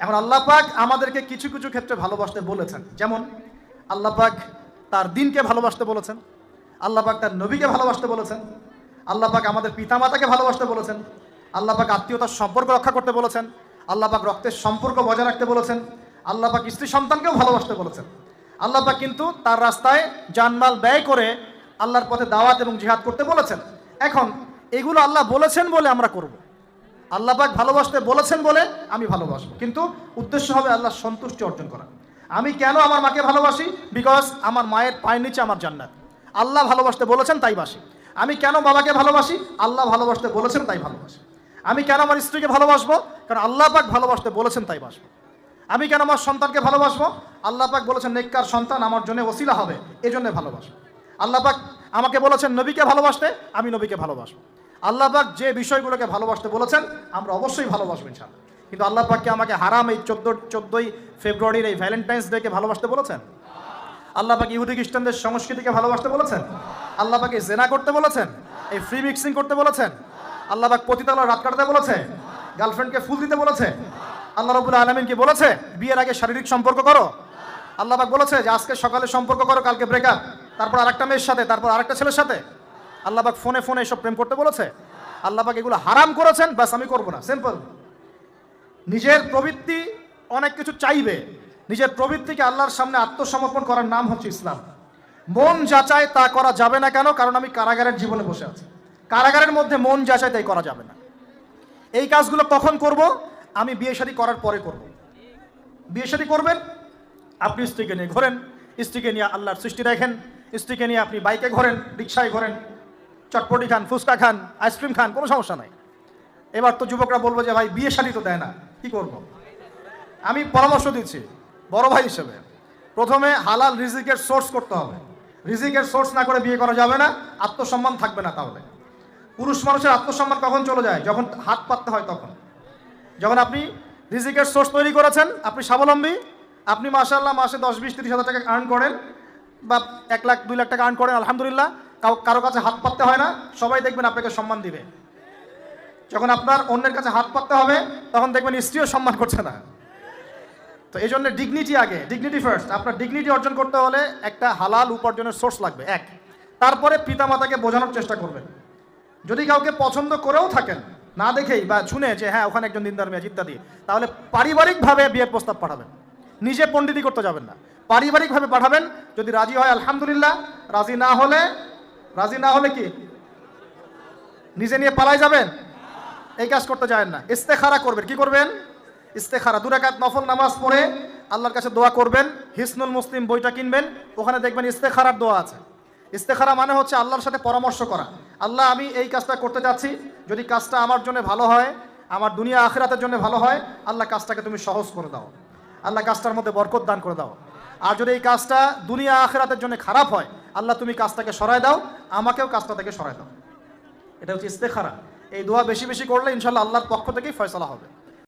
এখন আল্লাহ পাক আমাদেরকে কিছু কিছু ক্ষেত্রে ভালোবাসতে বলেছেন, যেমন আল্লাহ পাক তার দ্বীনকে ভালোবাসতে বলেছেন, আল্লাহ পাক তার নবীকে ভালোবাসতে বলেছেন, আল্লাহ পাক আমাদের পিতামাতাকে ভালোবাসতে বলেছেন, আল্লাহ পাক আত্মীয়তার সম্পর্ক রক্ষা করতে বলেছেন, আল্লাহ পাক রক্তের সম্পর্ক বজায় রাখতে বলেছেন, আল্লাহ পাক স্ত্রী সন্তানকেও ভালোবাসতে বলেছেন। আল্লাহ পাক কিন্তু তার রাস্তায় জানমাল ব্যয় করে আল্লাহর পথে দাওয়াত এবং জিহাদ করতে বলেছেন। এখন এগুলো আল্লাহ বলেছেন বলে আমরা করব, আল্লাহ পাক ভালোবাসতে বলেছেন বলে আমি ভালোবাসবো, কিন্তু উদ্দেশ্য হবে আল্লাহর সন্তুষ্টি অর্জন করা। আমি কেন আমার মাকে ভালোবাসি? বিকজ আমার মায়ের পায়ের নিচে আমার জান্নাত, আল্লাহ ভালোবাসতে বলেছেন তাই বাসি। আমি কেন বাবাকে ভালোবাসি? আল্লাহ ভালোবাসতে বলেছেন তাই ভালোবাসি। আমি কেন আমার স্ত্রীকে ভালোবাসবো? কারণ আল্লাহ পাক ভালোবাসতে বলেছেন তাই বাসবো। আমি কেন আমার সন্তানকে ভালোবাসবো? আল্লাহ পাক বলেছেন নেককার সন্তান আমার জন্য ওসিলা হবে, এজন্য ভালোবাসবো। আল্লাহ পাক আমাকে বলেছেন নবীকে ভালোবাসতে, আমি নবীকে ভালোবাসবো। আল্লাহ পাক যে বিষয়গুলোকে ভালোবাসতে বলেছেন আমরা অবশ্যই ভালোবাসবো ইনশাআল্লাহ। কিন্তু আল্লাহ পাককে আমাকে হারাম এই 14ই ফেব্রুয়ারির এই ভ্যালেন্টাইন্স ডেকে ভালোবাসতে বলেছেন? আল্লাহ পাক ইহুদি খ্রিস্টানদের সংস্কৃতিকে ভালোবাসতে বলেছেন? আল্লাহ পাক জেনা করতে বলেছেন? এই ফ্রি মিক্সিং করতে বলেছেন? আল্লাহ পাক পতিতালয় রাত কাটাতে বলেছে? গার্লফ্রেন্ডকে ফুল দিতে বলেছে? আল্লাহ রাব্বুল আলামিন কি বলেছে বিয়ের আগে শারীরিক সম্পর্ক করো? আল্লাহ পাক বলেছে যে আজকে সকালে সম্পর্ক করো, কালকে ব্রেকআপ, তারপর আরেকটা মেয়ের সাথে, তারপর আরেকটা ছেলের সাথে? আল্লাহ পাক ফোনে ফোনে এসব প্রেম করতে বলেছে? আল্লাহ পাক এগুলো হারাম করেছেন, বাস আমি করবো না, সিম্পল। নিজের প্রবৃত্তি অনেক কিছু চাইবে, নিজের প্রবৃত্তিকে আল্লাহর সামনে আত্মসমর্পণ করার নাম হচ্ছে ইসলাম। মন যাচাই তা করা যাবে না। কেন? কারণ আমি কারাগারের জীবনে বসে আছি, কারাগারের মধ্যে মন যাচাই তাই করা যাবে না। এই কাজগুলো কখন করব? আমি বিয়ে শাদী করার পরে করব। বিয়ে শাদী করবেন, আপনি স্ত্রীকে নিয়ে ঘোরেন, স্ত্রীকে নিয়ে আল্লাহর সৃষ্টি দেখেন, স্ত্রীকে নিয়ে আপনি বাইকে ঘোরেন, রিক্সায় ঘোরেন, চটপটি খান, ফুচকা খান, আইসক্রিম খান, কোনো সমস্যা নাই। এবার তো যুবকরা বলবো যে ভাই বিয়ে শাদী তো দেয় না, কি করব? আমি পরামর্শ দিচ্ছি বড় ভাই হিসেবে, প্রথমে হালাল রিজিকের সোর্স করতে হবে। রিজিকের সোর্স না করে বিয়ে করা যাবে না, আত্মসম্মান থাকবে না। তাহলে পুরুষ মানুষের আত্মসম্মান কখন চলে যায়? যখন হাত পাততে হয় তখন। যখন আপনি রিজিকের সোর্স তৈরি করেছেন, আপনি স্বাবলম্বী, আপনি মাশাআল্লাহ মাসে 10-20-30 হাজার টাকা আর্ন করেন বা 1 লাখ 2 লাখ টাকা আর্ন করেন, আলহামদুলিল্লাহ, কারো কাছে হাত পাততে হয় না, সবাই দেখবেন আপনাকে সম্মান দিবে। যখন আপনার অন্যের কাছে হাত পাততে হবে তখন দেখবেন স্ত্রীও সম্মান করছে না। তো এই জন্য ডিগনিটি আগে, ডিগনিটি ফার্স্ট। আপনার ডিগনিটি অর্জন করতে হলে একটা হালাল উপার্জনের সোর্স লাগবে, এক। তারপরে পিতামাতাকে বোঝানোর চেষ্টা করবেন। যদি কাউকে পছন্দ করেও থাকেন, না দেখেই বা শুনে যে হ্যাঁ ওখানে একজন দিনদার মেয়ে ইত্যাদি, তাহলে পারিবারিকভাবে বিয়ের প্রস্তাব পাঠাবেন, নিজে পণ্ডিতি করতে যাবেন না, পারিবারিকভাবে পাঠাবেন। যদি রাজি হয় আলহামদুলিল্লাহ, রাজি না হলে কি নিজে নিয়ে পালাই যাবেন? এই কাজ করতে যাবেন না। ইস্তেখারা করবেন। কি করবেন? ইস্তেখারা। 2 রাকাত নফল নামাজ পড়ে আল্লাহর কাছে দোয়া করবেন। হিসনুল মুসলিম বইটা কিনবেন, ওখানে দেখবেন ইস্তেখারার দোয়া আছে। ইস্তেখারা মানে হচ্ছে আল্লাহর সাথে পরামর্শ করা। আল্লাহ আমি এই কাজটা করতে যাচ্ছি, যদি কাজটা আমার জন্য ভালো হয়, আমার দুনিয়া আখিরাতের জন্য ভালো হয়, আল্লাহ কাজটাকে তুমি সহজ করে দাও, আল্লাহ কাজটার মধ্যে বরকত দান করে দাও। আর যদি এই কাজটা দুনিয়া আখিরাতের জন্য খারাপ হয়, আল্লাহ তুমি কাজটাকে সরায় দাও, আমাকেও কাজটা থেকে সরায় দাও। এটা হচ্ছে ইস্তেখারা। এই দোয়া বেশি বেশি করলে ইনশাআল্লাহ আল্লাহর পক্ষ থেকেই ফয়সালা হবে।